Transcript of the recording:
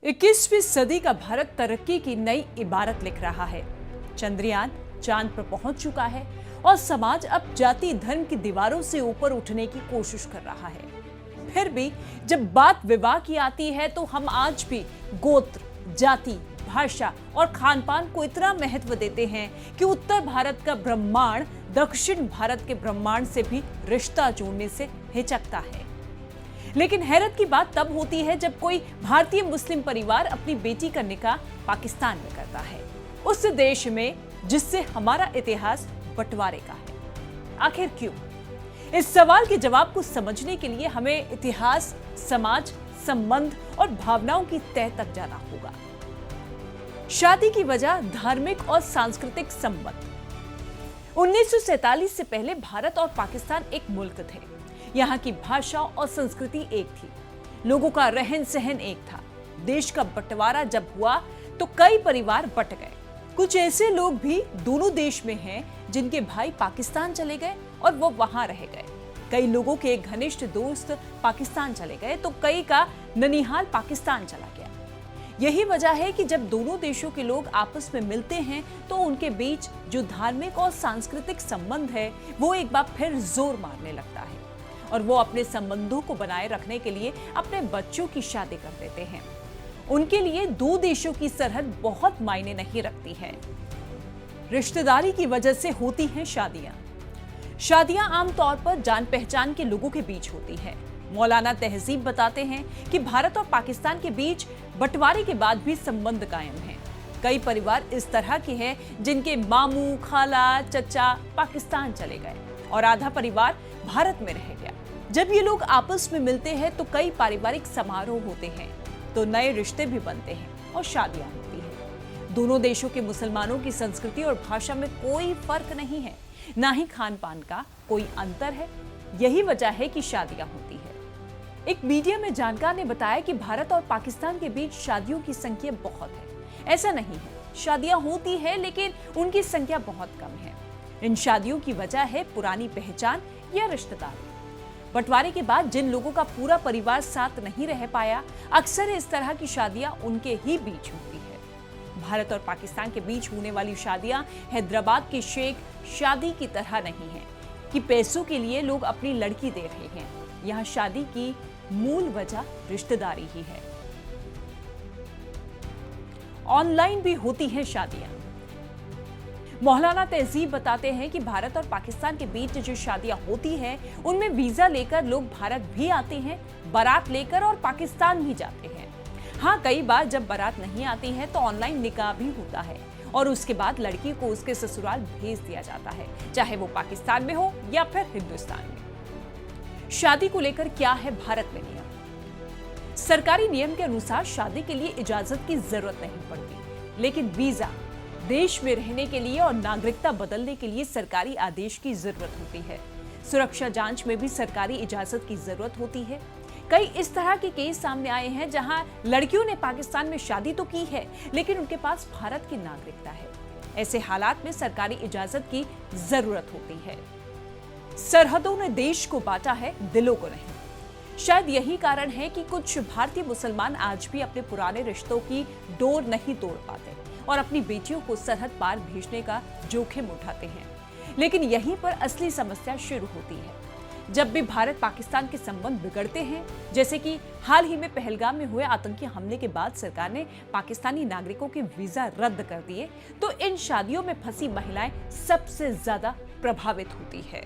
21वीं सदी का भारत तरक्की की नई इबारत लिख रहा है। चंद्रयान चांद पर पहुंच चुका है और समाज अब जाति धर्म की दीवारों से ऊपर उठने की कोशिश कर रहा है। फिर भी जब बात विवाह की आती है तो हम आज भी गोत्र, जाति, भाषा और खान पान को इतना महत्व देते हैं कि उत्तर भारत का ब्रह्मांड दक्षिण भारत के ब्रह्मांड से भी रिश्ता जोड़ने से हिचकता है। लेकिन हैरत की बात तब होती है जब कोई भारतीय मुस्लिम परिवार अपनी बेटी का निकाह पाकिस्तान में करता है, उस देश में जिससे हमारा इतिहास बंटवारे का है। आखिर क्यों? इस सवाल के जवाब को समझने के लिए हमें इतिहास, समाज, संबंध और भावनाओं की तह तक जाना होगा। शादी की वजह धार्मिक और सांस्कृतिक संबंध। 1947 से पहले भारत और पाकिस्तान एक मुल्क थे। यहाँ की भाषा और संस्कृति एक थी, लोगों का रहन सहन एक था। देश का बंटवारा जब हुआ तो कई परिवार बट गए। कुछ ऐसे लोग भी दोनों देश में हैं जिनके भाई पाकिस्तान चले गए और वो वहां रह गए। कई लोगों के घनिष्ठ दोस्त पाकिस्तान चले गए तो कई का ननिहाल पाकिस्तान चला गया। यही वजह है कि जब दोनों देशों के लोग आपस में मिलते हैं तो उनके बीच जो धार्मिक और सांस्कृतिक संबंध है वो एक बार फिर जोर मारने लगता है और वो अपने संबंधों को बनाए रखने के लिए अपने बच्चों की शादी कर देते हैं। उनके लिए दो देशों की सरहद बहुत मायने नहीं रखती है। रिश्तेदारी की वजह से होती हैं शादियां। शादियां आमतौर पर जान पहचान के लोगों के बीच होती है। मौलाना तहजीब बताते हैं कि भारत और पाकिस्तान के बीच बंटवारे के बाद भी संबंध कायम हैं। कई परिवार इस तरह के हैं जिनके मामू, खाला, चचा पाकिस्तान चले गए और आधा परिवार भारत में रह गया। जब ये लोग आपस में मिलते हैं तो कई पारिवारिक समारोह होते हैं, तो नए रिश्ते भी बनते हैं और शादियां होती हैं। दोनों देशों के मुसलमानों की संस्कृति और भाषा में कोई फर्क नहीं है, ना ही खान पान का कोई अंतर है। यही वजह है कि शादियां होती है। एक मीडिया में जानकार ने बताया कि भारत और पाकिस्तान के बीच शादियों की संख्या बहुत है। ऐसा नहीं है, शादियां होती है लेकिन उनकी संख्या बहुत कम है। इन शादियों की वजह है पुरानी पहचान या रिश्तेदारी। बंटवारे के बाद जिन लोगों का पूरा परिवार साथ नहीं रह पाया, अक्सर इस तरह की शादियां उनके ही बीच होती है। भारत और पाकिस्तान के बीच होने वाली शादियां हैदराबाद के शेख शादी की तरह नहीं है कि पैसों के लिए लोग अपनी लड़की दे रहे हैं। यहाँ शादी की मूल वजह रिश्तेदारी ही है। ऑनलाइन भी होती हैं शादियां। मौलाना तहजीब बताते हैं कि भारत और पाकिस्तान के बीच जो शादियां होती हैं उनमें वीजा लेकर लोग भारत भी आते हैं, बारात लेकर और पाकिस्तान भी जाते हैं। हाँ, कई बार जब बारात नहीं आती है तो ऑनलाइन निकाह भी होता है और उसके बाद लड़की को उसके ससुराल भेज दिया जाता है, चाहे वो पाकिस्तान में हो या फिर हिंदुस्तान में। शादी को लेकर क्या है भारत में नियम? सरकारी नियम के अनुसार शादी के लिए इजाजत की जरूरत नहीं पड़ती, लेकिन वीजा, देश में रहने के लिए और नागरिकता बदलने के लिए सरकारी आदेश की जरूरत होती है। सुरक्षा जांच में भी सरकारी इजाजत की जरूरत होती है। कई इस तरह के केस सामने आए हैं जहां लड़कियों ने पाकिस्तान में शादी तो की है लेकिन उनके पास भारत की नागरिकता है। ऐसे हालात में सरकारी इजाजत की जरूरत होती है। सरहदों ने देश को बांटा है, दिलों को नहीं। शायद यही कारण है कि कुछ भारतीय मुसलमान आज भी अपने पुराने रिश्तों की डोर नहीं तोड़ पाते और अपनी बेटियों को सरहद पार भेजने का जोखिम उठाते हैं। लेकिन यहीं पर असली समस्या शुरू होती है। जब भी भारत पाकिस्तान के संबंध बिगड़ते हैं, जैसे कि हाल ही में पहलगाम में हुए आतंकी हमले के बाद सरकार ने पाकिस्तानी नागरिकों के वीजा रद्द कर दिए, तो इन शादियों में फंसी महिलाएं सबसे ज्यादा प्रभावित होती है।